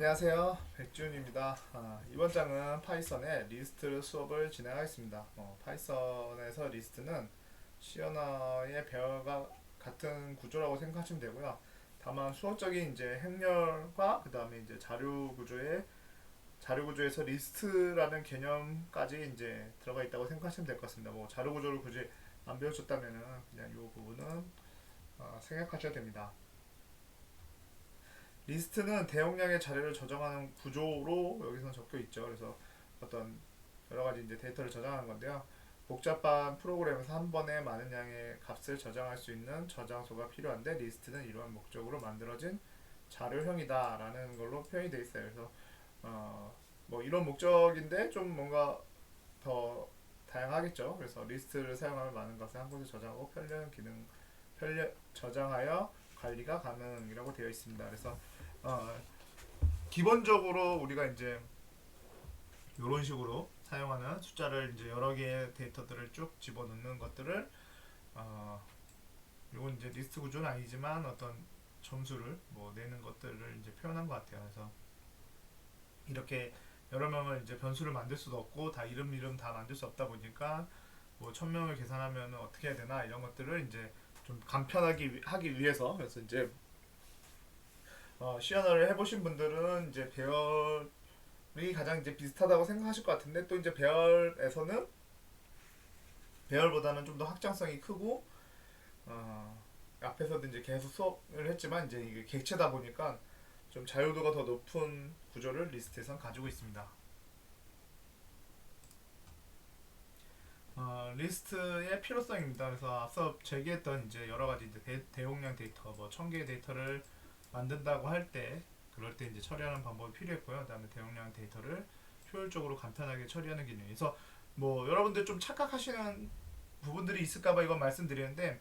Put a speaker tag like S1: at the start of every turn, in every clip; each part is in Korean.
S1: 안녕하세요. 백준입니다. 이번 장은 파이썬의 리스트 수업을 진행하겠습니다. 파이썬에서 리스트는 C 언어의 배열과 같은 구조라고 생각하시면 되고요. 다만 수학적인 이제 행렬과 그 다음에 이제 자료 구조에서 리스트라는 개념까지 이제 들어가 있다고 생각하시면 될 것 같습니다. 뭐 자료 구조를 굳이 안 배우셨다면은 그냥 이 부분은 생략하셔야 됩니다. 리스트는 대용량의 자료를 저장하는 구조로 여기서는 적혀 있죠. 그래서 어떤 여러 가지 이제 데이터를 저장하는 건데요. 복잡한 프로그램에서 한 번에 많은 양의 값을 저장할 수 있는 저장소가 필요한데 리스트는 이러한 목적으로 만들어진 자료형이다라는 걸로 표현이 되어 있어요. 그래서 뭐 이런 목적인데 좀 뭔가 더 다양하겠죠. 그래서 리스트를 사용하면 많은 것을 한 곳에 저장하고 저장하여 관리가 가능이라고 되어 있습니다. 그래서 어, 기본적으로 우리가 이제 이런 식으로 사용하는 숫자를 이제 여러 개의 데이터들을 쭉 집어넣는 것들을 이건 이제 리스트 구조는 아니지만 어떤 점수를 뭐 내는 것들을 이제 표현한 것 같아요. 그래서 이렇게 여러 명을 이제 변수를 만들 수도 없고 다 이름 다 만들 수 없다 보니까 뭐 1000명을 계산하면 어떻게 해야 되나 이런 것들을 이제 좀 간편하게 하기 위해서 그래서 이제 시연을 해보신 분들은 이제 배열이 가장 이제 비슷하다고 생각하실 것 같은데 또 이제 배열보다는 좀 더 확장성이 크고 앞에서도 이제 계속 수업을 했지만 이제 이게 객체다 보니까 좀 자유도가 더 높은 구조를 리스트에선 가지고 있습니다. 리스트의 필요성입니다. 그래서 앞서 제기했던 이제 여러 가지 이제 대용량 데이터, 뭐 1000개의 데이터를 만든다고 할 때, 그럴 때 이제 처리하는 방법이 필요했고요. 그다음에 대용량 데이터를 효율적으로 간편하게 처리하는 기능. 그래서 뭐 여러분들 좀 착각하시는 부분들이 있을까봐 이건 말씀드리는데,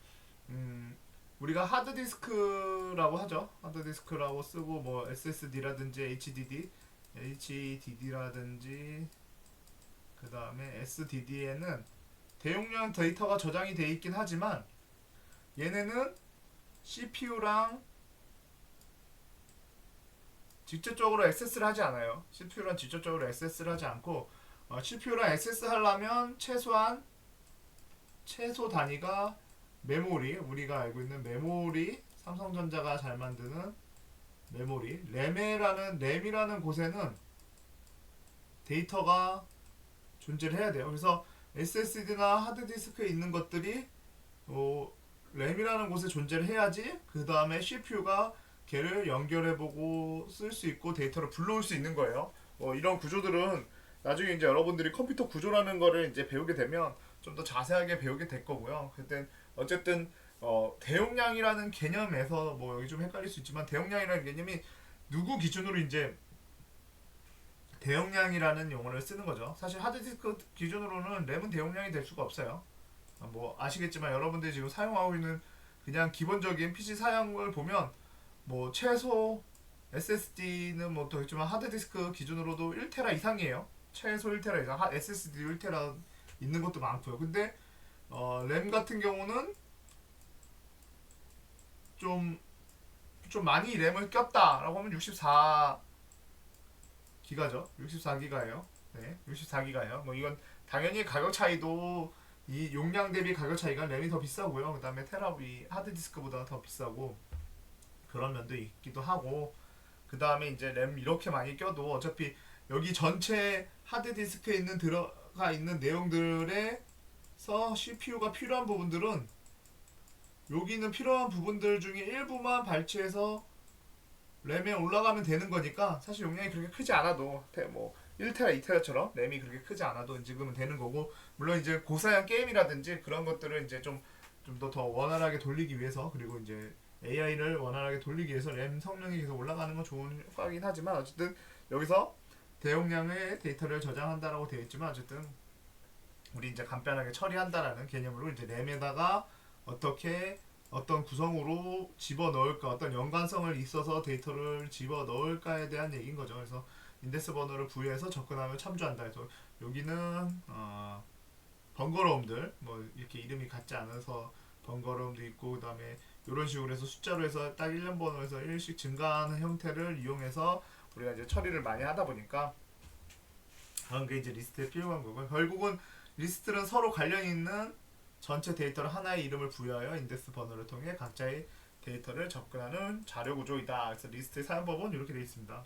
S1: 우리가 하드디스크라고 하죠. 하드디스크라고 쓰고 뭐 SSD라든지 HDD라든지 그 다음에 SDD에는 대용량 데이터가 저장이 돼 있긴 하지만 얘네는 CPU랑 직접적으로 액세스를 하지 않아요. CPU랑 직접적으로 액세스를 하지 않고 CPU랑 액세스 하려면 최소 단위가 메모리, 우리가 알고 있는 메모리, 삼성전자가 잘 만드는 메모리, 램이라는 곳에는 데이터가 존재를 해야 돼요. 그래서 SSD나 하드디스크에 있는 것들이 어, 램이라는 곳에 존재를 해야지 그 다음에 CPU가 걔를 연결해보고 쓸 수 있고 데이터를 불러올 수 있는 거예요. 이런 구조들은 나중에 이제 여러분들이 컴퓨터 구조라는 거를 이제 배우게 되면 좀 더 자세하게 배우게 될 거고요. 그때 어쨌든 대용량이라는 개념에서 뭐 여기 좀 헷갈릴 수 있지만 대용량이라는 개념이 누구 기준으로 이제 대용량이라는 용어를 쓰는 거죠. 사실 하드디스크 기준으로는 램은 대용량이 될 수가 없어요. 뭐 아시겠지만 여러분들이 지금 사용하고 있는 그냥 기본적인 PC 사양을 보면 뭐 최소 SSD는 뭐 더 있지만 하드디스크 기준으로도 1테라 이상이에요. 최소 1테라 이상, SSD 1테라 있는 것도 많고요. 근데 램 같은 경우는 좀, 좀 많이 램을 꼈다라고 하면 64기가죠. 64기가예요. 네, 64기가예요. 뭐 이건 당연히 가격 차이도 이 용량 대비 가격 차이가 램이 더 비싸고요. 그다음에 테라비 하드디스크보다 더 비싸고 그런 면도 있기도 하고 그다음에 이제 램 이렇게 많이 껴도 어차피 여기 전체 하드디스크에 있는 들어가 있는 내용들에서 CPU가 필요한 부분들은 여기 있는 필요한 부분들 중에 일부만 발췌해서 램에 올라가면 되는 거니까 사실 용량이 그렇게 크지 않아도 뭐 1테라, 2테라처럼 램이 그렇게 크지 않아도 지금은 되는 거고 물론 이제 고사양 게임이라든지 그런 것들을 이제 좀 더 원활하게 돌리기 위해서 그리고 이제 AI를 원활하게 돌리기 위해서 램 성능이 계속 올라가는 건 좋은 효과긴 하지만 어쨌든 여기서 대용량의 데이터를 저장한다라고 되어 있지만 어쨌든 우리 이제 간편하게 처리한다라는 개념으로 이제 램에다가 어떻게 어떤 구성으로 집어 넣을까 어떤 연관성을 있어서 데이터를 집어 넣을까에 대한 얘기인 거죠. 그래서 인덱스 번호를 부여해서 접근하며 참조한다 해서 여기는 번거로움들 뭐 이렇게 이름이 같지 않아서 번거로움도 있고 그다음에 이런 식으로 해서 숫자로 해서 딱 1년 번호에서 1씩 증가하는 형태를 이용해서 우리가 이제 처리를 많이 하다 보니까 그런 게 이제 리스트에 필요한 거고, 결국은 리스트는 서로 관련 있는 전체 데이터를 하나의 이름을 부여하여 인덱스 번호를 통해 각자의 데이터를 접근하는 자료 구조이다. 그래서 리스트의 사용법은 이렇게 되어 있습니다.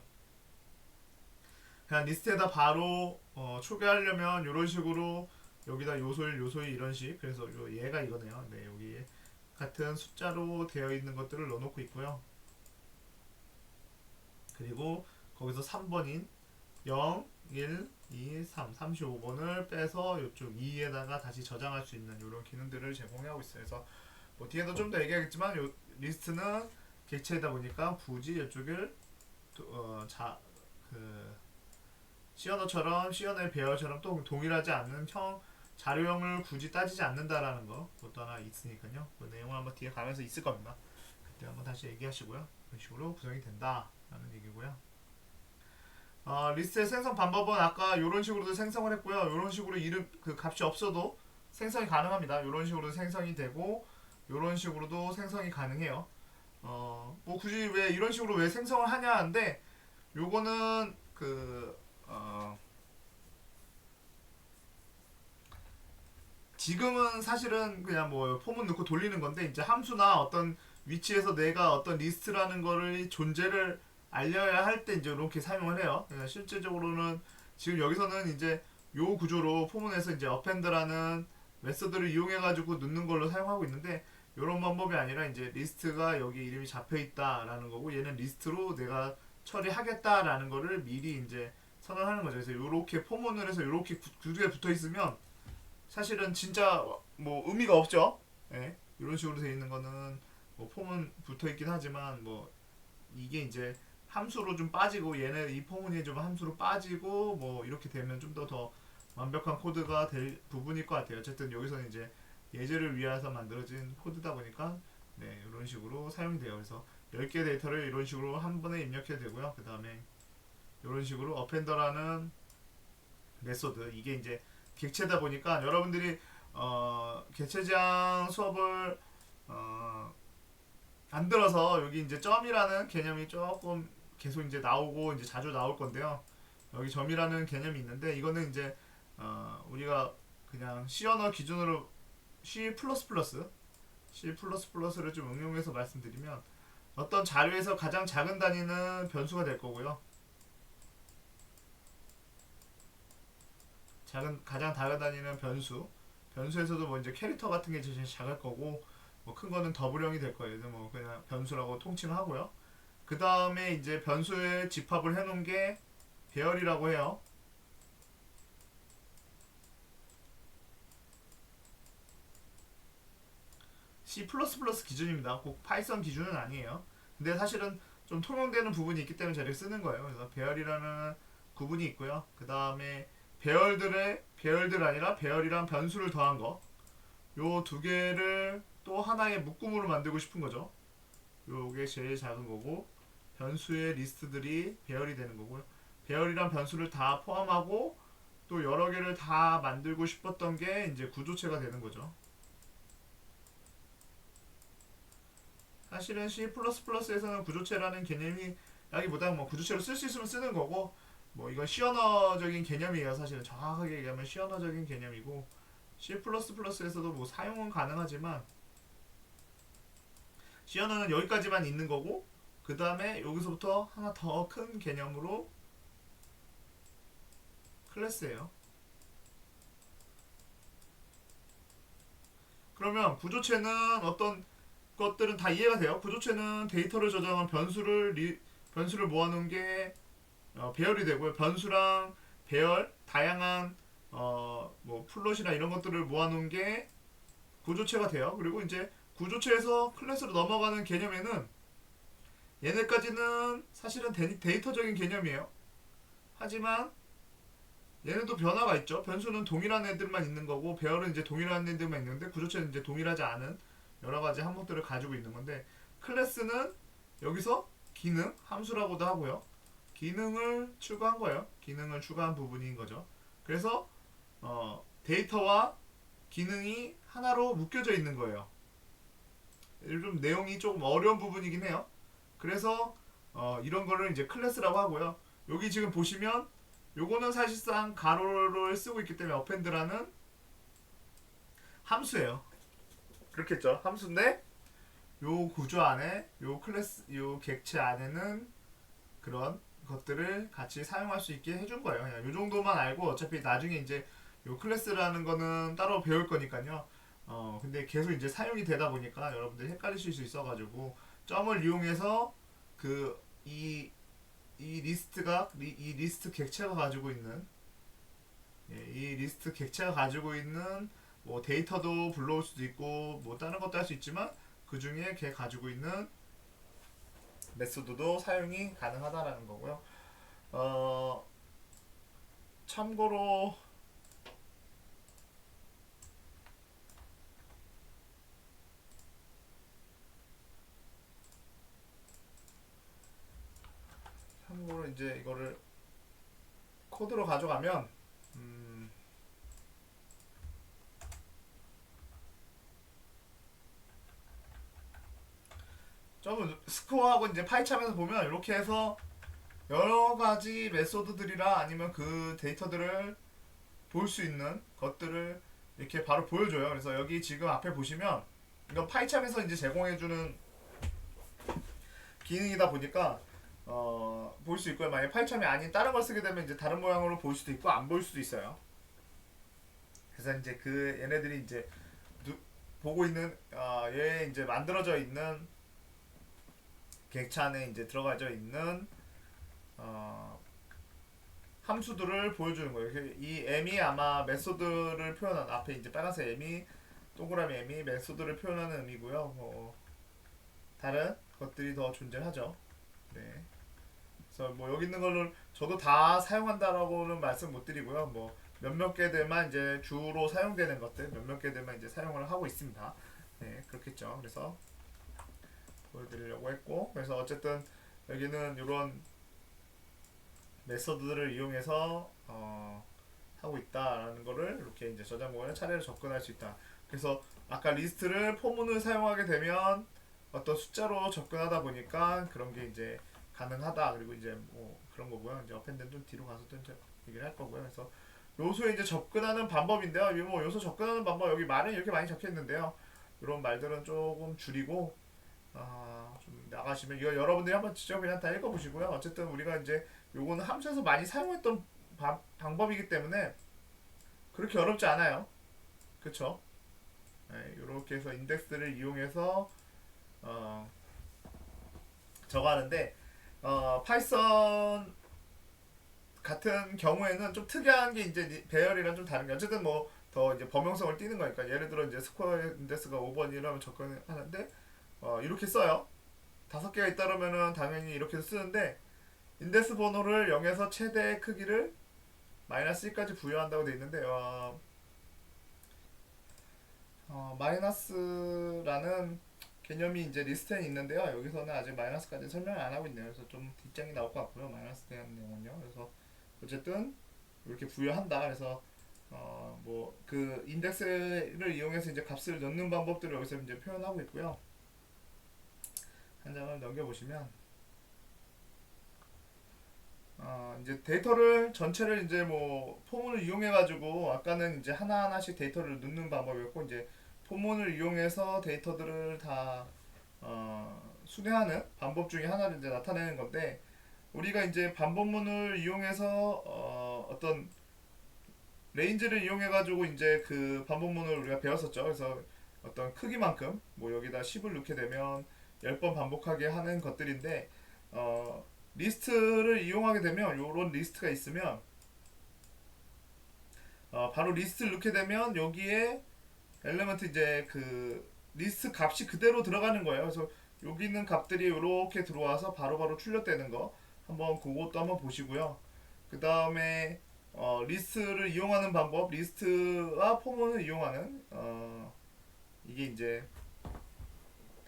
S1: 그냥 리스트에다 바로 초기화하려면 이런 식으로 여기다 요소일 이런 식. 그래서 얘가 이거네요. 네, 여기 같은 숫자로 되어 있는 것들을 넣어놓고 있고요. 그리고 거기서 3번인 0, 1, 2, 3, 35번을 빼서 이쪽 2에다가 다시 저장할 수 있는 이런 기능들을 제공하고 있어요. 그래서 뭐 뒤에도 좀 더 얘기하겠지만 요 리스트는 객체이다 보니까 굳이 이쪽을 그 시어너의 배열처럼 또 동일하지 않는 자료형을 굳이 따지지 않는다라는 거, 그것도 하나 있으니까요. 그 내용을 한번 뒤에 가면서 있을 겁니다. 그때 한번 다시 얘기하시고요. 그런 식으로 구성이 된다라는 얘기고요. 리스트의 생성 방법은 아까 이런 식으로도 생성을 했고요. 이런 식으로 이름 그 값이 없어도 생성이 가능합니다. 이런 식으로도 생성이 되고 이런 식으로도 생성이 가능해요. 뭐 굳이 왜 이런 식으로 왜 생성을 하냐 하는데, 요거는 지금은 사실은 그냥 뭐 포문 넣고 돌리는 건데, 이제 함수나 어떤 위치에서 내가 어떤 리스트라는 거를 존재를 알려야 할 때 이제 이렇게 사용을 해요. 그러니까 실제적으로는 지금 여기서는 이제 요 구조로 포문에서 이제 append라는 메서드를 이용해 가지고 넣는 걸로 사용하고 있는데, 이런 방법이 아니라 이제 리스트가 여기 이름이 잡혀 있다라는 거고, 얘는 리스트로 내가 처리하겠다라는 거를 미리 이제 선언하는 거죠. 그래서 이렇게 포문을 해서 이렇게 구두에 붙어 있으면 사실은 진짜 뭐 의미가 없죠. 예. 이런 식으로 돼 있는 거는 뭐 폼은 붙어 있긴 하지만 뭐 이게 이제 함수로 좀 빠지고, 얘네 이 폼은 좀 함수로 빠지고 뭐 이렇게 되면 좀 더 완벽한 코드가 될 부분일 것 같아요. 어쨌든 여기서는 이제 예제를 위해서 만들어진 코드다 보니까 네, 이런 식으로 사용이 돼요. 그래서 10개 데이터를 이런 식으로 한 번에 입력해도 되고요. 그 다음에 이런 식으로 어펜더라는 메소드, 이게 이제 객체다 보니까 여러분들이 객체지향 수업을 안 들어서 여기 이제 점이라는 개념이 조금 계속 이제 나오고 이제 자주 나올 건데요. 여기 점이라는 개념이 있는데, 이거는 이제 우리가 그냥 C 언어 기준으로 C++를 좀 응용해서 말씀드리면, 어떤 자료에서 가장 작은 단위는 변수가 될 거고요. 가장 작은 단위는 변수에서도 뭐 이제 캐릭터 같은 게 제일 작을 거고, 뭐 큰 거는 더블형이 될 거예요. 뭐 그냥 변수라고 통칭하고요. 그 다음에 이제 변수에 집합을 해놓은 게 배열이라고 해요. C++ 기준입니다. 꼭 파이썬 기준은 아니에요. 근데 사실은 좀 통용되는 부분이 있기 때문에 저를 쓰는 거예요. 그래서 배열이라는 구분이 있고요. 그 다음에 배열들 아니라 배열이란 변수를 더한 거, 요 두 개를 또 하나의 묶음으로 만들고 싶은 거죠. 요게 제일 작은 거고, 변수의 리스트들이 배열이 되는 거고요. 배열이란 변수를 다 포함하고 또 여러 개를 다 만들고 싶었던 게 이제 구조체가 되는 거죠. 사실은 C++에서는 구조체라는 개념이 라기보다는 뭐 구조체로 쓸 수 있으면 쓰는 거고, 뭐 이건 시언어적인 개념이에요. 사실은 정확하게 얘기하면 시언어적인 개념이고, C++에서도 뭐 사용은 가능하지만 시언어는 여기까지만 있는 거고, 그 다음에 여기서부터 하나 더 큰 개념으로 클래스예요. 그러면 구조체는 어떤 것들은 다 이해가 돼요. 구조체는 데이터를 저장한 변수를 모아놓은 게 배열이 되고요. 변수랑 배열, 다양한 뭐 플롯이나 이런 것들을 모아놓은 게 구조체가 돼요. 그리고 이제 구조체에서 클래스로 넘어가는 개념에는 얘네까지는 사실은 데이터적인 개념이에요. 하지만 얘네도 변화가 있죠. 변수는 동일한 애들만 있는 거고, 배열은 이제 동일한 애들만 있는데, 구조체는 이제 동일하지 않은 여러 가지 항목들을 가지고 있는 건데, 클래스는 여기서 기능, 함수라고도 하고요. 기능을 추가한 거예요. 기능을 추가한 부분인 거죠. 그래서 데이터와 기능이 하나로 묶여져 있는 거예요. 좀 내용이 조금 어려운 부분이긴 해요. 그래서 이런 거를 이제 클래스라고 하고요. 여기 지금 보시면 요거는 사실상 가로를 쓰고 있기 때문에 append라는 함수예요. 그렇겠죠. 함수인데 요 구조 안에 요 클래스 요 객체 안에는 그런 것들을 같이 사용할 수 있게 해준 거예요. 그냥 요 정도만 알고 어차피 나중에 이제 요 클래스라는 거는 따로 배울 거니까요. 근데 계속 이제 사용이 되다 보니까 여러분들이 헷갈리실 수 있어가지고 점을 이용해서 그 이 리스트가 이 리스트 객체가 가지고 있는 이 리스트 객체가 가지고 있는 뭐 데이터도 불러올 수도 있고 뭐 다른 것도 할 수 있지만 그 중에 걔 가지고 있는 메소드도 사용이 가능하다라는 거고요. 어, 참고로 이제 이거를 코드로 가져가면 좀 스코어하고 이제 파이참에서 보면 이렇게 해서 여러 가지 메소드들이라 아니면 그 데이터들을 볼 수 있는 것들을 이렇게 바로 보여줘요. 그래서 여기 지금 앞에 보시면 이건 파이참에서 이제 제공해주는 기능이다 보니까 볼 수 있고요. 만약에 파이참이 아닌 다른 걸 쓰게 되면 이제 다른 모양으로 볼 수도 있고 안 볼 수도 있어요. 그래서 이제 그 얘네들이 이제 보고 있는 얘 이제 만들어져 있는 객체 안에 이제 들어가져 있는 어, 함수들을 보여주는 거예요. 이 M이 아마 메소드를 표현한 앞에 이제 빨간색 M이 동그라미 M이 메소드를 표현하는 의미고요. 뭐 다른 것들이 더 존재하죠. 네. 그래서 뭐 여기 있는 걸로 저도 다 사용한다라고는 말씀 못 드리고요. 뭐 몇몇 개들만 이제 주로 사용되는 것들 몇몇 개들만 이제 사용을 하고 있습니다. 네, 그렇겠죠. 그래서 보여드리려고 했고, 그래서 어쨌든 여기는 이런 메서드들을 이용해서 하고 있다라는 거를 이렇게 이제 저장고에 차례로 접근할 수 있다. 그래서 아까 리스트를 포문을 사용하게 되면 어떤 숫자로 접근하다 보니까 그런 게 이제 가능하다. 그리고 이제 뭐 그런 거고요. 이제 어펜드는 좀 뒤로 가서 또 이제 얘기를 할 거고요. 그래서 요소에 이제 접근하는 방법인데요. 뭐 요소 접근하는 방법 여기 말은 이렇게 많이 적혀 있는데요. 이런 말들은 조금 줄이고 좀 나가시면 이거 여러분들이 한번 직접 그냥 다 읽어보시고요. 어쨌든 우리가 이제 요거는 함수에서 많이 사용했던 방법이기 때문에 그렇게 어렵지 않아요. 그쵸? 네, 이렇게 해서 인덱스를 이용해서 어, 적어하는데 파이썬 같은 경우에는 좀 특이한 게 이제 배열이랑 좀 다른 게 어쨌든 뭐 더 이제 범용성을 띠는 거니까 예를 들어 이제 스코어 인덱스가 5번이라면 접근하는데 이렇게 써요. 5개가 있다 그러면은 당연히 이렇게 쓰는데 인덱스 번호를 0에서 최대 크기를 마이너스 1까지 부여한다고 돼 있는데 마이너스라는 개념이 이제 리스트에 있는데요. 여기서는 아직 마이너스까지 설명을 안 하고 있네요. 그래서 좀 뒷장이 나올 것 같고요. 마이너스 대한 내용은요. 그래서 어쨌든 이렇게 부여한다. 그래서 뭐 그 인덱스를 이용해서 이제 값을 넣는 방법들을 여기서 이제 표현하고 있고요. 한 장을 넘겨보시면 이제 데이터를 전체를 이제 뭐 포문을 이용해 가지고 아까는 이제 하나하나씩 데이터를 넣는 방법이었고 이제 포문을 이용해서 데이터들을 다 수뇌하는 방법 중에 하나를 이제 나타내는 건데 우리가 이제 반복문을 이용해서 어떤 레인지를 이용해 가지고 이제 그 반복문을 우리가 배웠었죠. 그래서 어떤 크기만큼 뭐 여기다 10을 넣게 되면 10번 반복하게 하는 것들인데 리스트를 이용하게 되면 요런 리스트가 있으면 바로 리스트를 넣게 되면 여기에 엘리먼트 이제 그 리스트 값이 그대로 들어가는 거예요. 그래서 여기 있는 값들이 이렇게 들어와서 바로바로 출력되는 거 한번 그것도 한번 보시고요. 그 다음에 리스트를 이용하는 방법, 리스트와 포문을 이용하는 이게 이제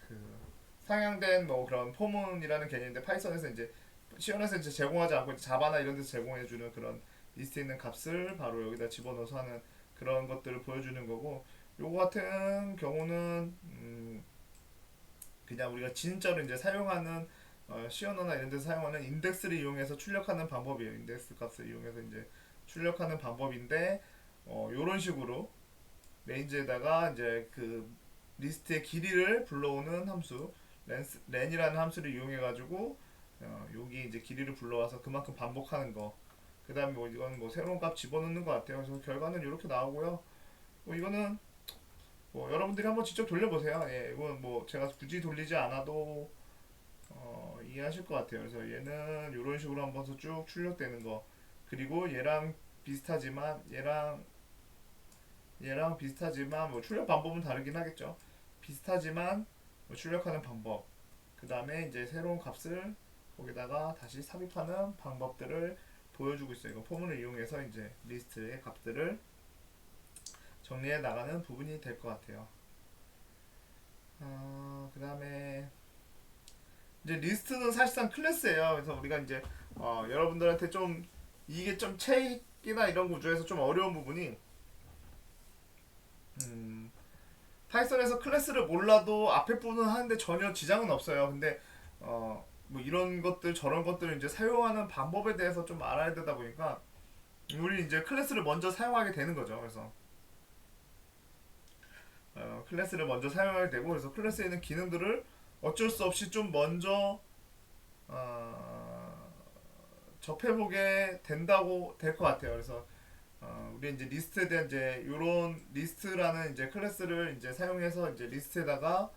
S1: 그 상향된 뭐 그런 포문이라는 개념인데 파이썬에서 이제 시연에서 이제 제공하지 않고 이제 자바나 이런 데서 제공해주는 그런 리스트에 있는 값을 바로 여기다 집어넣어서 하는 그런 것들을 보여주는 거고 요거 같은 경우는 그냥 우리가 진짜로 이제 사용하는 시어너나 이런 데서 사용하는 인덱스를 이용해서 출력하는 방법이에요. 인덱스 값을 이용해서 이제 출력하는 방법인데 요런 식으로 레인지에다가 이제 그 리스트의 길이를 불러오는 함수 렌이라는 함수를 이용해 가지고 여기 이제 길이를 불러와서 그만큼 반복하는 거. 그다음에 뭐 이건 뭐 새로운 값 집어넣는 것 같아요. 그래서 결과는 이렇게 나오고요. 뭐 이거는 뭐 여러분들이 한번 직접 돌려보세요. 예, 이건 뭐 제가 굳이 돌리지 않아도 이해하실 것 같아요. 그래서 얘는 이런 식으로 한번 쭉 출력되는 거. 그리고 얘랑 비슷하지만 뭐 출력 방법은 다르긴 하겠죠. 비슷하지만 뭐 출력하는 방법. 그 다음에 이제 새로운 값을 거기다가 다시 삽입하는 방법들을 보여주고 있어요. 이거 포문을 이용해서 이제 리스트의 값들을 정리해 나가는 부분이 될 것 같아요. 그 다음에 이제 리스트는 사실상 클래스예요. 그래서 우리가 이제 여러분들한테 좀 이게 좀 책이나 이런 구조에서 좀 어려운 부분이 파이썬에서 클래스를 몰라도 앞에 부분은 하는데 전혀 지장은 없어요. 근데 뭐 이런 것들 저런 것들을 이제 사용하는 방법에 대해서 좀 알아야 되다 보니까 우리 이제 클래스를 먼저 사용하게 되는 거죠. 그래서 클래스를 먼저 사용하게 되고 그래서 클래스에 있는 기능들을 어쩔 수 없이 좀 먼저 접해보게 된다고 될 것 같아요. 그래서 우리 이제 리스트에 대한 이제 요런 리스트라는 이제 클래스를 이제 사용해서 이제 리스트에다가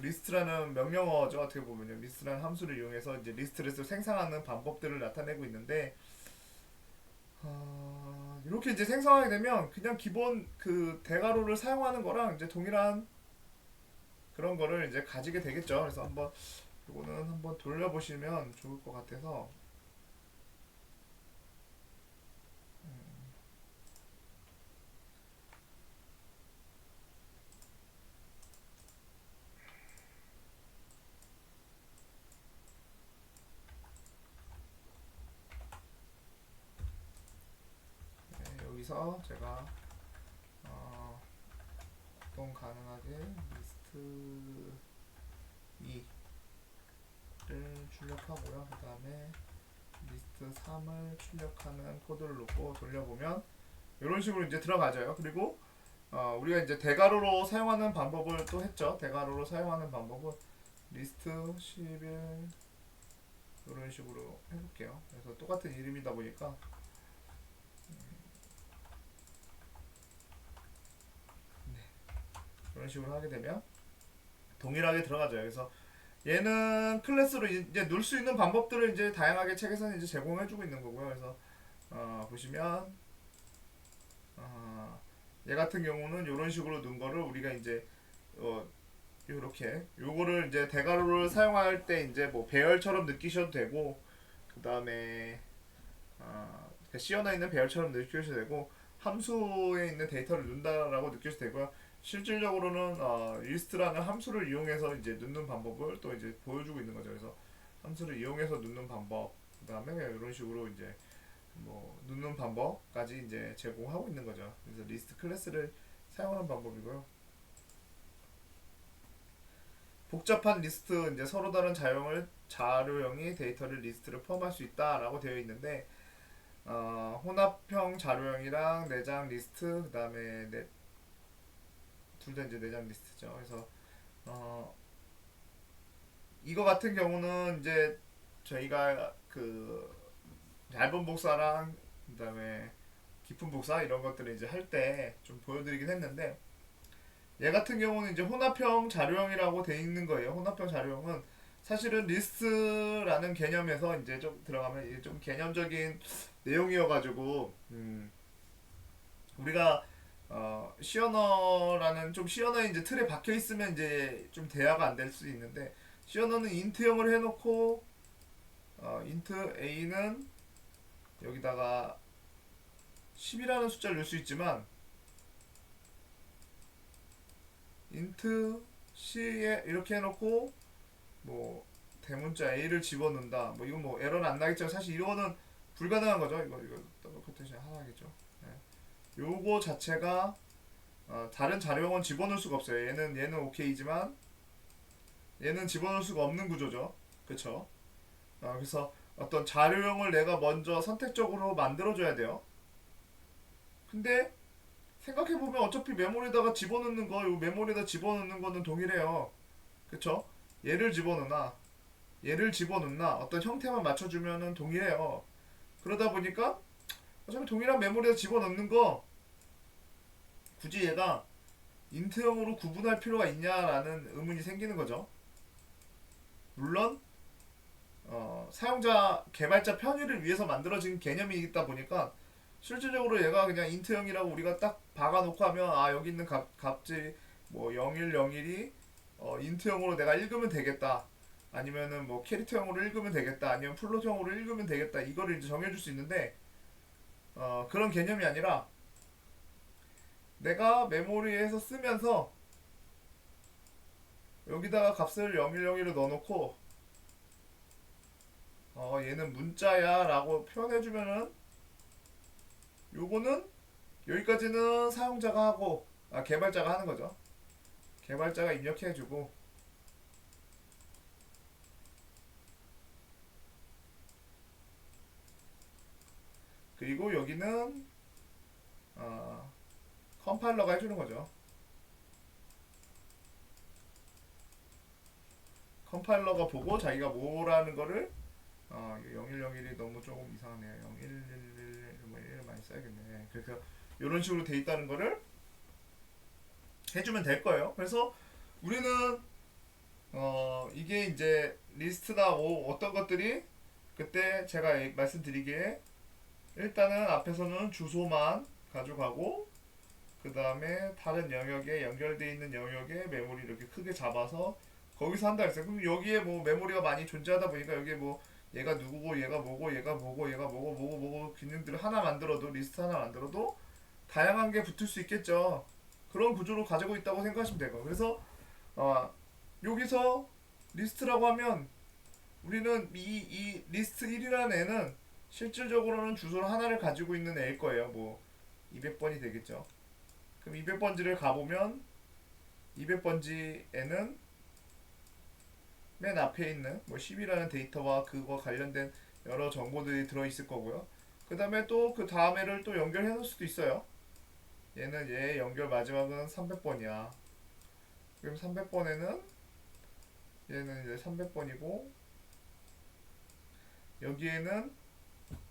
S1: 리스트라는 명령어죠. 어떻게 보면요. 리스트라는 함수를 이용해서 이제 리스트를 생성하는 방법들을 나타내고 있는데 이렇게 이제 생성하게 되면 그냥 기본 그 대괄호를 사용하는 거랑 이제 동일한 그런 거를 이제 가지게 되겠죠. 그래서 한번 이거는 한번 돌려보시면 좋을 것 같아서 네, 여기서 제가 구동 가능하게 리스트 2를 출력하고요. 그 다음에 리스트 3을 출력하는 코드를 놓고 돌려보면 이런 식으로 이제 들어가져요. 그리고 우리가 이제 대괄호로 사용하는 방법을 또 했죠. 대괄호로 사용하는 방법은 리스트 11 이런 식으로 해볼게요. 그래서 똑같은 이름이다 보니까 이런 식으로 하게 되면 동일하게 들어가죠. 그래서 얘는 클래스로 이제 넣을 수 있는 방법들을 이제 다양하게 책에서는 이제 제공해주고 있는 거고요. 그래서 보시면 얘 같은 경우는 이런 식으로 넣은 거를 우리가 이제 요렇게 요거를 이제 대괄호를 사용할 때 이제 뭐 배열처럼 느끼셔도 되고 그 다음에 시어나 있는 배열처럼 느끼셔도 되고 함수에 있는 데이터를 넣는다라고 느끼셔도 되고요. 실질적으로는 리스트라는 함수를 이용해서 이제 넣는 방법을 또 이제 보여주고 있는 거죠. 그래서 함수를 이용해서 넣는 방법, 그 다음에 이런 식으로 이제 뭐 넣는 방법까지 이제 제공하고 있는 거죠. 그래서 리스트 클래스를 사용하는 방법이고요. 복잡한 리스트 이제 서로 다른 자료형이 데이터를 리스트를 포함할 수 있다라고 되어 있는데 혼합형 자료형이랑 내장 리스트 그 다음에 둘 다 이제 내장 리스트죠. 그래서 이거 같은 경우는 이제 저희가 그 얇은 복사랑 그다음에 깊은 복사 이런 것들을 이제 할 때 좀 보여드리긴 했는데 얘 같은 경우는 이제 혼합형 자료형이라고 돼 있는 거예요. 혼합형 자료형은 사실은 리스트라는 개념에서 이제 좀 들어가면 이게 좀 개념적인 내용이어가지고 우리가 시어너라는 좀 시어너의 이제 틀에 박혀 있으면 이제 좀 대화가 안 될 수 있는데 시어너는 인트형을 해놓고 인트 a는 여기다가 10이라는 숫자를 넣을 수 있지만 인트 c에 이렇게 해놓고 뭐 대문자 a를 집어넣는다. 뭐 이건 뭐 에러는 안 나겠죠. 사실 이거는 불가능한 거죠. 이거 더블 코테이션 하나겠죠. 네. 요거 자체가 다른 자료형은 집어넣을 수가 없어요. 얘는 오케이지만 얘는 집어넣을 수가 없는 구조죠. 그쵸? 그래서 어떤 자료형을 내가 먼저 선택적으로 만들어줘야 돼요. 근데 생각해보면 어차피 메모리에다가 집어넣는 거, 이 메모리에다 집어넣는 거는 동일해요. 그쵸? 얘를 집어넣나, 얘를 집어넣나, 어떤 형태만 맞춰주면은 동일해요. 그러다 보니까 어차피 동일한 메모리에다 집어넣는 거 굳이 얘가 인트형으로 구분할 필요가 있냐라는 의문이 생기는 거죠. 물론 사용자 개발자 편의를 위해서 만들어진 개념이 있다 보니까 실질적으로 얘가 그냥 인트형이라고 우리가 딱 박아놓고 하면 아 여기 있는 값지 뭐 0101이 인트형으로 내가 읽으면 되겠다. 아니면은 뭐 캐릭터형으로 읽으면 되겠다. 아니면 플롯형으로 읽으면 되겠다. 이거를 이제 정해줄 수 있는데 그런 개념이 아니라 내가 메모리에서 쓰면서 여기다가 값을 0101을 넣어놓고 얘는 문자야 라고 표현해주면은 요거는 여기까지는 사용자가 하고 개발자가 하는 거죠. 개발자가 입력해주고 그리고 여기는 어, 컴파일러가 해주는 거죠. 컴파일러가 보고 자기가 뭐라는 거를 0101이 너무 조금 이상하네요. 0111 뭐 이런 많이 써야겠네. 그래서 이런 식으로 돼 있다는 거를 해주면 될 거예요. 그래서 우리는 이게 이제 리스트나 뭐 어떤 것들이 그때 제가 말씀드리기에 일단은 앞에서는 주소만 가져가고 그 다음에 다른 영역에 연결되어 있는 영역에 메모리 이렇게 크게 잡아서 거기서 한다 했어요. 그럼 여기에 뭐 메모리가 많이 존재하다 보니까 여기에 뭐 얘가 누구고 얘가 뭐고 얘가 뭐고 얘가 뭐고 기능들을 하나 만들어도 리스트 하나 만들어도 다양한 게 붙을 수 있겠죠. 그런 구조를 가지고 있다고 생각하시면 되고 그래서 어, 여기서 리스트라고 하면 우리는 이 리스트 1이라는 애는 실질적으로는 주소를 하나를 가지고 있는 애일 거예요. 뭐 200번이 되겠죠. 그럼 200번지를 가보면 200번지에는 맨 앞에 있는 뭐 10이라는 데이터와 그거 관련된 여러 정보들이 들어있을 거고요. 그 다음에 또 그 다음에를 또 연결해 놓을 수도 있어요. 얘는 얘 연결 마지막은 300번이야. 그럼 300번에는 얘는 이제 300번이고 여기에는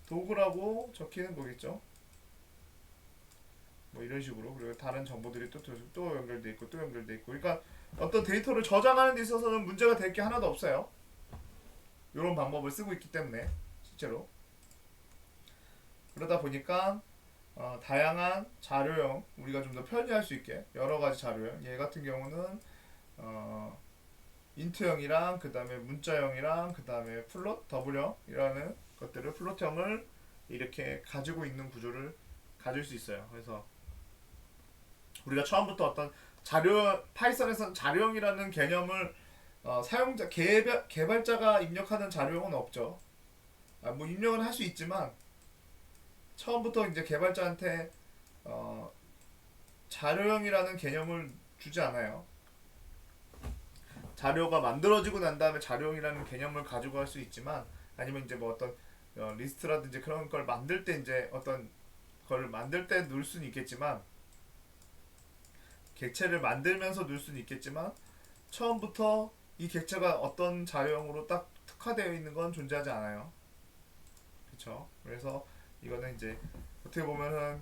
S1: 도구라고 적히는 거겠죠. 뭐 이런 식으로 그리고 다른 정보들이 또 연결돼 있고 또 연결돼 있고 그러니까 어떤 데이터를 저장하는 데 있어서는 문제가 될 게 하나도 없어요. 이런 방법을 쓰고 있기 때문에 실제로 그러다 보니까 다양한 자료형 우리가 좀 더 편리할 수 있게 여러 가지 자료형 얘 같은 경우는 어, 인트형이랑 그 다음에 문자형이랑 그 다음에 플롯 더블형이라는 것들을 플롯형을 이렇게 가지고 있는 구조를 가질 수 있어요. 그래서 우리가 처음부터 어떤 자료 파이썬에서는 자료형이라는 개념을 사용자 개발자가 입력하는 자료형은 없죠. 뭐 입력은 할 수 있지만 처음부터 이제 개발자한테 어, 자료형이라는 개념을 주지 않아요. 자료가 만들어지고 난 다음에 자료형이라는 개념을 가지고 할 수 있지만 아니면 이제 뭐 어떤 리스트라든지 그런 걸 만들 때 이제 어떤 걸 만들 때 넣을 수는 있겠지만 객체를 만들면서 넣을 수는 있겠지만 처음부터 이 객체가 어떤 자료형으로 딱 특화되어 있는 건 존재하지 않아요. 그렇죠? 그래서 이거는 이제 어떻게 보면은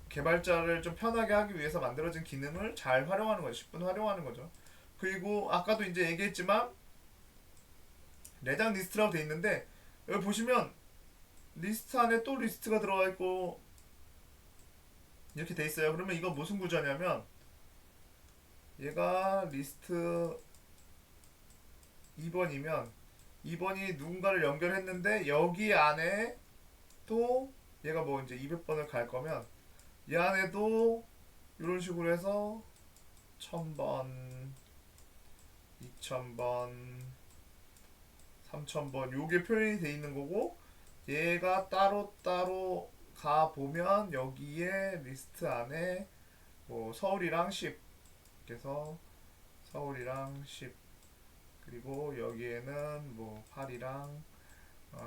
S1: 개발자를 좀 편하게 하기 위해서 만들어진 기능을 잘 활용하는 거죠. 10분 활용하는 거죠. 그리고 아까도 이제 얘기했지만 내장 리스트라고 돼 있는데 여기 보시면 리스트 안에 또 리스트가 들어가 있고 이렇게 돼 있어요. 그러면 이건 무슨 구조냐면 얘가 리스트 2번이면 2번이 누군가를 연결했는데 여기 안에 또 얘가 뭐 이제 200번을 갈 거면 이 안에도 이런 식으로 해서 1000번, 2000번, 3000번 요게 표현이 돼 있는 거고 얘가 따로따로 가 보면 여기에 리스트 안에 뭐 서울이랑 10 그래서 서울이랑 10 그리고 여기에는 뭐 8이랑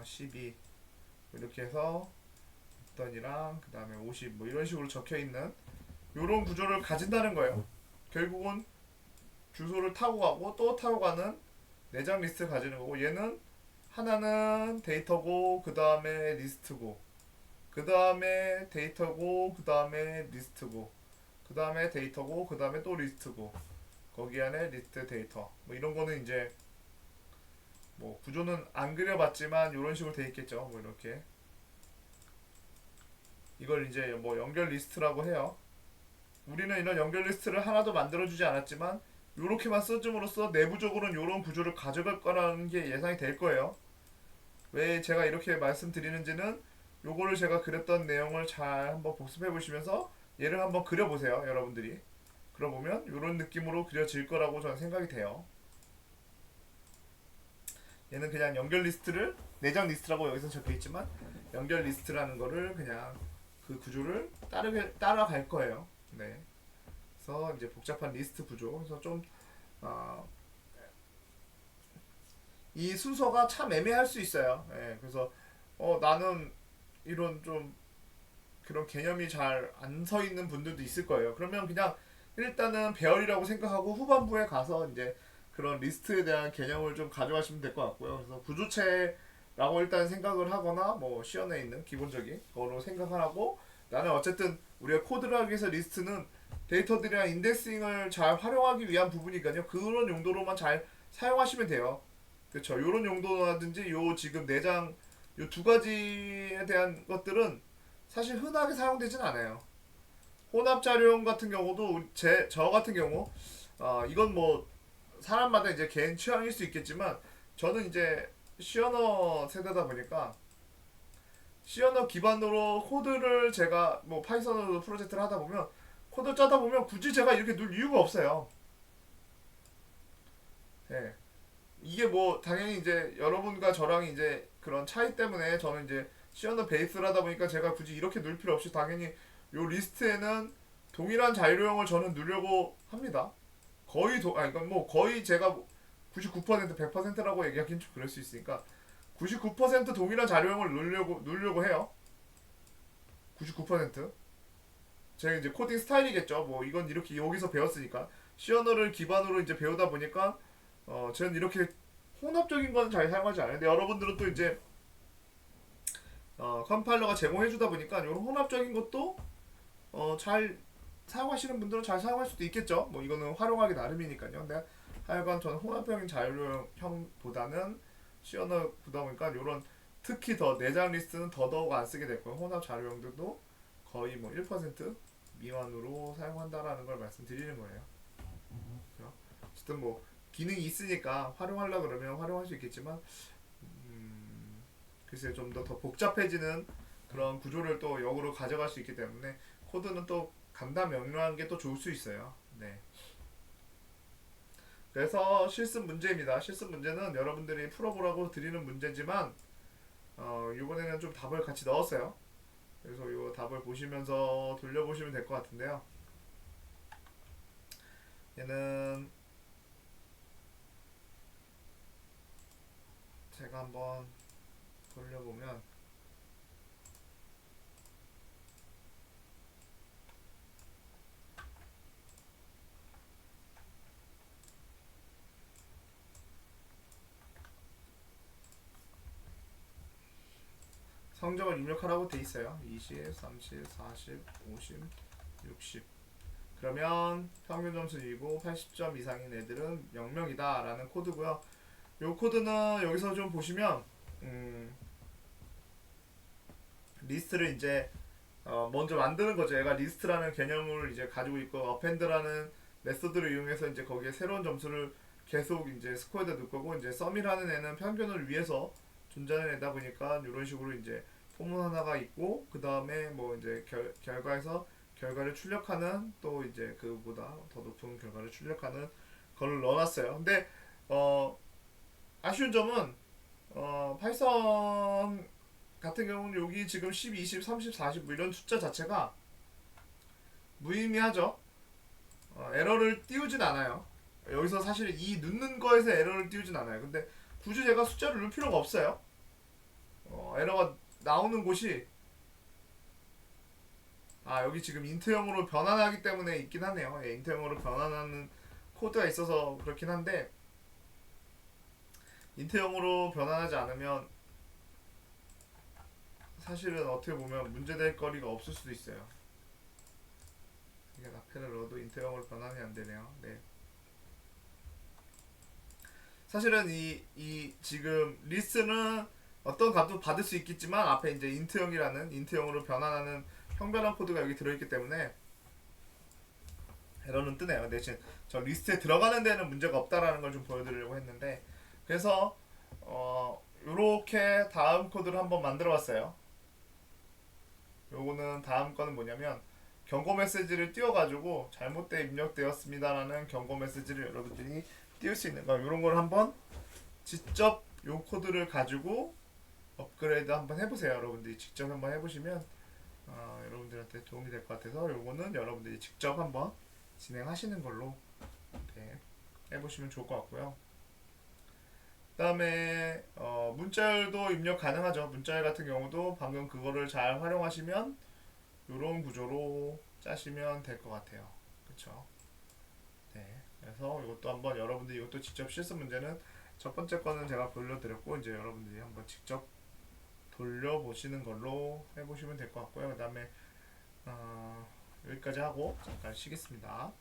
S1: 12 이렇게 해서 어떤이랑 그 다음에 50 뭐 이런 식으로 적혀 있는 요런 구조를 가진다는 거예요. 결국은 주소를 타고 가고 또 타고 가는 내장 리스트를 가지는 거고, 얘는 하나는 데이터고 그 다음에 리스트고 그 다음에 데이터고 그 다음에 리스트고 그 다음에 데이터고 그 다음에 또 리스트고 거기 안에 리스트 데이터 뭐 이런 거는 이제 뭐 구조는 안 그려봤지만 이런 식으로 돼 있겠죠. 뭐 이렇게 이걸 이제 뭐 연결 리스트라고 해요. 우리는 이런 연결 리스트를 하나도 만들어주지 않았지만 이렇게만 써줌으로써 내부적으로는 이런 구조를 가져갈 거라는 게 예상이 될 거예요. 왜 제가 이렇게 말씀드리는지는 요거를 제가 그렸던 내용을 잘 한번 복습해 보시면서 얘를 한번 그려보세요, 여러분들이. 그러보면 이런 느낌으로 그려질 거라고 저는 생각이 돼요. 얘는 그냥 연결 리스트를 내장 리스트라고 여기서 적혀 있지만 연결 리스트라는 거를 그냥 그 구조를 따라갈 거예요. 네. 그래서 이제 복잡한 리스트 구조. 그래서 좀 이 순서가 참 애매할 수 있어요. 예, 그래서 나는 이런 좀 그런 개념이 잘 안 서 있는 분들도 있을 거예요. 그러면 그냥 일단은 배열이라고 생각하고 후반부에 가서 이제 그런 리스트에 대한 개념을 좀 가져가시면 될 것 같고요. 그래서 구조체라고 일단 생각을 하거나 뭐 시연에 있는 기본적인 거로 생각을 하고, 나는 어쨌든 우리가 코드를 하기 위해서 리스트는 데이터들이랑 인덱싱을 잘 활용하기 위한 부분이니까요. 그런 용도로만 잘 사용하시면 돼요. 그렇죠. 요런 용도라든지 요 지금 내장 요 두 가지에 대한 것들은 사실 흔하게 사용되진 않아요. 혼합 자료형 같은 경우도 저 같은 경우 이건 뭐 사람마다 이제 개인 취향일 수 있겠지만 저는 이제 시어너 세대다 보니까 시어너 기반으로 코드를 제가 뭐 파이썬으로 프로젝트를 하다 보면 코드 짜다 보면 굳이 제가 이렇게 넣을 이유가 없어요. 예. 이게 뭐 당연히 이제 여러분과 저랑 이제 그런 차이 때문에 저는 이제 시어너 베이스를 하다 보니까 제가 굳이 이렇게 넣을 필요 없이 당연히 요 리스트에는 동일한 자료형을 저는 넣으려고 합니다. 거의 그러니까 뭐 거의 제가 99% 100%라고 얘기하기는 좀 그럴 수 있으니까 99% 동일한 자료형을 넣으려고 해요. 99%. 제가 이제 코딩 스타일이겠죠. 뭐 이건 이렇게 여기서 배웠으니까 시어너를 기반으로 이제 배우다 보니까 저는 이렇게 혼합적인 건 잘 사용하지 않아요. 근데 여러분들은 또 이제 컴파일러가 제공해주다 보니까 이런 혼합적인 것도 잘 사용하시는 분들은 잘 사용할 수도 있겠죠. 뭐 이거는 활용하기 나름이니까요. 근데 하여간 저는 혼합형인 자료형보다는 시어너 보다 보니까 이런 특히 더 내장 리스트는 더더욱 안 쓰게 됐고요. 혼합 자료형들도 거의 뭐 1% 미만으로 사용한다라는 걸 말씀드리는 거예요. 그렇죠? 어쨌든 뭐 기능이 있으니까 활용하려 그러면 활용할 수 있겠지만 글쎄 좀 더 복잡해지는 그런 구조를 또 역으로 가져갈 수 있기 때문에 코드는 또 간단 명료한 게 또 좋을 수 있어요. 네. 그래서 실습 문제입니다. 실습 문제는 여러분들이 풀어보라고 드리는 문제지만 이번에는 좀 답을 같이 넣었어요. 그래서 이 답을 보시면서 돌려보시면 될 것 같은데요. 얘는 제가 한번 돌려보면 성적을 입력하라고 돼 있어요. 20, 30, 40, 50, 60. 그러면 평균 점수 1고 80점 이상인 애들은 0명이다 라는 코드고요. 이 코드는 여기서 좀 보시면 리스트를 이제 먼저 만드는 거죠. 얘가 리스트라는 개념을 이제 가지고 있고 어펜드라는 메소드를 이용해서 이제 거기에 새로운 점수를 계속 이제 스코어에다 넣을 거고, 이제 썸이라는 애는 평균을 위해서 존재하는 애다 보니까 이런 식으로 이제 포문 하나가 있고, 그 다음에 뭐 이제 결과에서 결과를 출력하는 또 이제 그보다 더 높은 결과를 출력하는 걸 넣어놨어요. 근데 아쉬운 점은 파이썬 같은 경우는 여기 지금 10, 20, 30, 40 뭐 이런 숫자 자체가 무의미하죠. 에러를 띄우진 않아요. 여기서 사실 이 넣는 거에서 에러를 띄우진 않아요. 근데 굳이 제가 숫자를 넣을 필요가 없어요. 에러가 나오는 곳이 여기 지금 인트형으로 변환하기 때문에 있긴 하네요. 예, 인트형으로 변환하는 코드가 있어서 그렇긴 한데 인트형으로 변환하지 않으면 사실은 어떻게 보면 문제될 거리가 없을 수도 있어요. 이게 나페를 넣어도 인트형으로 변환이 안 되네요. 네. 사실은 이 지금 리스트는 어떤 값도 받을 수 있겠지만 앞에 이제 인트형이라는 인트형으로 변환하는 형변환 코드가 여기 들어있기 때문에 에러는 뜨네요. 대신 저 리스트에 들어가는 데는 문제가 없다라는 걸 좀 보여드리려고 했는데 그래서 요렇게 다음 코드를 한번 만들어 봤어요. 요거는 다음 거는 뭐냐면 경고 메시지를 띄워가지고 잘못돼 입력되었습니다라는 경고 메시지를 여러분들이 띄울 수 있는 거 이런 걸 한번 직접 요 코드를 가지고 업그레이드 한번 해보세요. 여러분들이 직접 한번 해보시면 여러분들한테 도움이 될 것 같아서 요거는 여러분들이 직접 한번 진행하시는 걸로 네, 해보시면 좋을 것 같고요. 그 다음에 문자열도 입력 가능하죠. 문자열 같은 경우도 방금 그거를 잘 활용하시면 이런 구조로 짜시면 될 것 같아요. 그쵸? 네. 그래서 이것도 한번 여러분들이 이것도 직접 실습 문제는 첫 번째 거는 제가 보여드렸고 이제 여러분들이 한번 직접 돌려보시는 걸로 해보시면 될 것 같고요. 그 다음에 여기까지 하고 잠깐 쉬겠습니다.